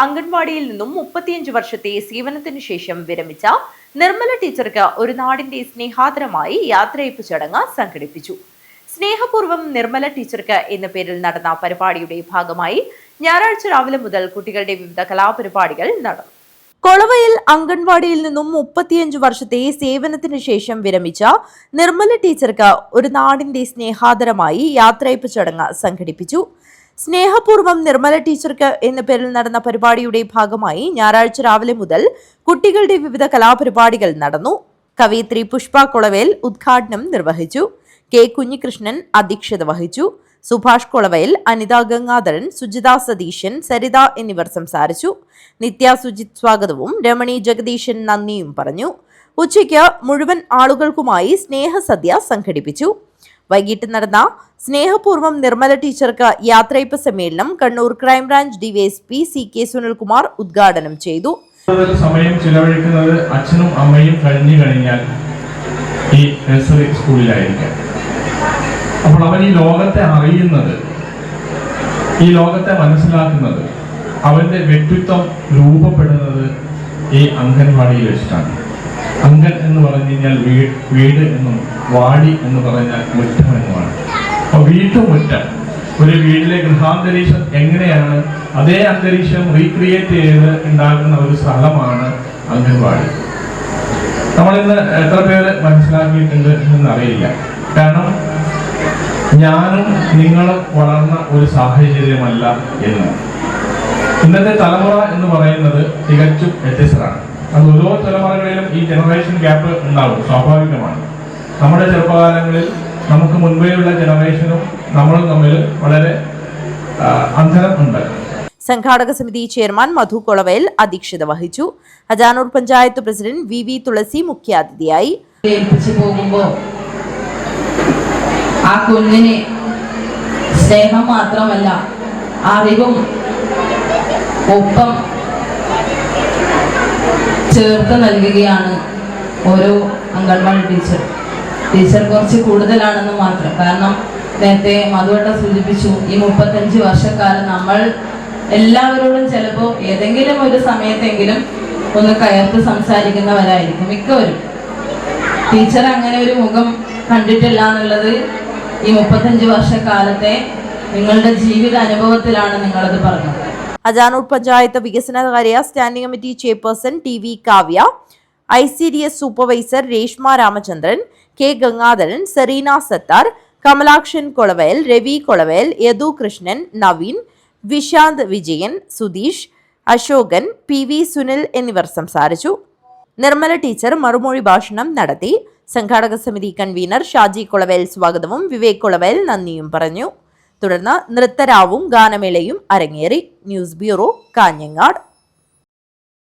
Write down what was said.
അംഗൻവാടിയിൽ നിന്നും 35 വർഷത്തെ സേവനത്തിനു ശേഷം വിരമിച്ച നിർമ്മല ടീച്ചർക്ക് ഒരു നാടിന്റെ സ്നേഹാദരമായി യാത്രയയപ്പ് ചടങ്ങ് സംഘടിപ്പിച്ചു. സ്നേഹപൂർവ്വം നിർമ്മല ടീച്ചർക്ക് എന്ന പേരിൽ നടന്ന പരിപാടിയുടെ ഭാഗമായി ഞായറാഴ്ച രാവിലെ മുതൽ കുട്ടികളുടെ വിവിധ കലാപരിപാടികൾ നടന്നു. കൊളവയിൽ അംഗൻവാടിയിൽ നിന്നും 35 വർഷത്തെ സേവനത്തിന് ശേഷം വിരമിച്ച നിർമ്മല ടീച്ചർക്ക് ഒരു നാടിന്റെ സ്നേഹാദരമായി യാത്രയയപ്പ് ചടങ്ങ് സംഘടിപ്പിച്ചു. സ്നേഹപൂർവ്വം നിർമ്മല ടീച്ചർക്ക് എന്ന പേരിൽ നടന്ന പരിപാടിയുടെ ഭാഗമായി ഞായറാഴ്ച രാവിലെ മുതൽ കുട്ടികളുടെ വിവിധ കലാപരിപാടികൾ നടന്നു. കവയിത്രി പുഷ്പ കൊളവേൽ ഉദ്ഘാടനം നിർവഹിച്ചു. കെ കുഞ്ഞികൃഷ്ണൻ അധ്യക്ഷത വഹിച്ചു. സുഭാഷ് കൊളവയിൽ, അനിത ഗംഗാധരൻ, സുജിത സതീശൻ, സരിത എന്നിവർ സംസാരിച്ചു. നിത്യ സുജിത് സ്വാഗതവും രമണി ജഗദീശൻ നന്ദിയും പറഞ്ഞു. ഉച്ചയ്ക്ക് മുഴുവൻ ആളുകൾക്കുമായി സ്നേഹസദ്യ സംഘടിപ്പിച്ചു. വൈകിട്ട് നടന്ന സ്നേഹപൂർവ്വം നിർമ്മല ടീച്ചർക്ക് യാത്രയയപ്പ് സമ്മേളനം Kannur crime branch DYSP CK Sunilkumar ഉദ്ഘാടനം ചെയ്തു. സമയം ചിലവഴിക്കുന്നത് അച്ഛനും അമ്മയും കഴിഞ്ഞാൽ ഈ നഴ്സറി സ്കൂളിലായിരിക്കാം. അപ്പോൾ അവൻ ഈ ലോകത്തെ അറിയുന്നത്, ഈ ലോകത്തെ മനസ്സിലാക്കുന്നത്, അവന്റെ വ്യക്തിത്വം രൂപപ്പെടുന്നത് ഈ അംഗൻവാടിയിൽ വെച്ചിട്ടാണ്. അംഗൻ എന്ന് പറഞ്ഞു കഴിഞ്ഞാൽ വീട് എന്നും വാടി എന്ന് പറഞ്ഞാൽ മുറ്റം എന്നുമാണ്. അപ്പൊ വീട്ടുമുറ്റം, ഒരു വീട്ടിലെ ഗൃഹാന്തരീക്ഷം എങ്ങനെയാണ്, അതേ അന്തരീക്ഷം റീക്രിയേറ്റ് ചെയ്ത് ഉണ്ടാക്കുന്ന ഒരു സ്ഥലമാണ് അംഗൻവാടി. നമ്മളിന്ന് എത്ര പേര് മനസ്സിലാക്കിയിട്ടുണ്ട് എന്നറിയില്ല. കാരണം ഞാനും നിങ്ങളും വളർന്ന ഒരു സാഹചര്യമല്ല എന്ന്. ഇന്നത്തെ തലമുറ എന്ന് പറയുന്നത് തികച്ചും വ്യത്യസ്തരാണ്. അത് ഓരോ തലമുറകളിലും ഈ ജനറേഷൻ ഗ്യാപ്പ് ഉണ്ടാവും, സ്വാഭാവികമാണ്. നമ്മുടെ ചെറുപ്പകാലങ്ങളിൽ നമുക്ക് മുൻപേയുള്ള ജനറേഷനും നമ്മളും തമ്മിൽ വളരെ അന്തരം ഉണ്ട്. സംഘാടക സമിതി ചെയർമാൻ മധു കൊളവയിൽ അധ്യക്ഷത വഹിച്ചു. അജാനൂർ പഞ്ചായത്ത് പ്രസിഡന്റ് VV തുളസി മുഖ്യാതിഥിയായി. ആ കുഞ്ഞിന് സ്നേഹം മാത്രമല്ല അറിവും ഒപ്പം ചേർത്ത് നൽകുകയാണ് ഓരോ അംഗൻവാടി ടീച്ചർ കുറച്ച് കൂടുതലാണെന്ന് മാത്രം. കാരണം നേരത്തെ മധുവട്ട സൂചിപ്പിച്ചു, ഈ 35 വർഷക്കാലം നമ്മൾ എല്ലാവരോടും ചിലപ്പോൾ ഏതെങ്കിലും ഒരു സമയത്തെങ്കിലും ഒന്ന് കയർത്ത് സംസാരിക്കുന്നവരായിരിക്കും മിക്കവരും. ടീച്ചർ അങ്ങനെ ഒരു മുഖം കണ്ടിട്ടില്ല എന്നുള്ളത് ഈ 35 വർഷക്കാലത്തെ നിങ്ങളുടെ ജീവിത അനുഭവത്തിലാണ് നിങ്ങളത് പറഞ്ഞത്. അജാനൂർ പഞ്ചായത്ത് വികസനകാര്യ standing committee chairperson TV Kavya, ICDS supervisor Reshma Ramachandran, K Gangadharan, Sereena Sathar, Kamalakshan Kolavayal, Ravi Kolavayal, Yadu Krishnan, Naveen, Vishanth Vijayan, Sudheesh, Ashokan, PV Sunil എന്നിവർ സംസാരിച്ചു. നിർമ്മല ടീച്ചർ മറുമൊഴി ഭാഷണം നടത്തി. സംഘാടക സമിതി കൺവീനർ ഷാജി കൊളവയൽ സ്വാഗതവും വിവേക് കൊളവയൽ നന്ദിയും പറഞ്ഞു. തുടർന്ന് നൃത്തരാവും ഗാനമേളയും അരങ്ങേറി. News bureau, Kanhangad.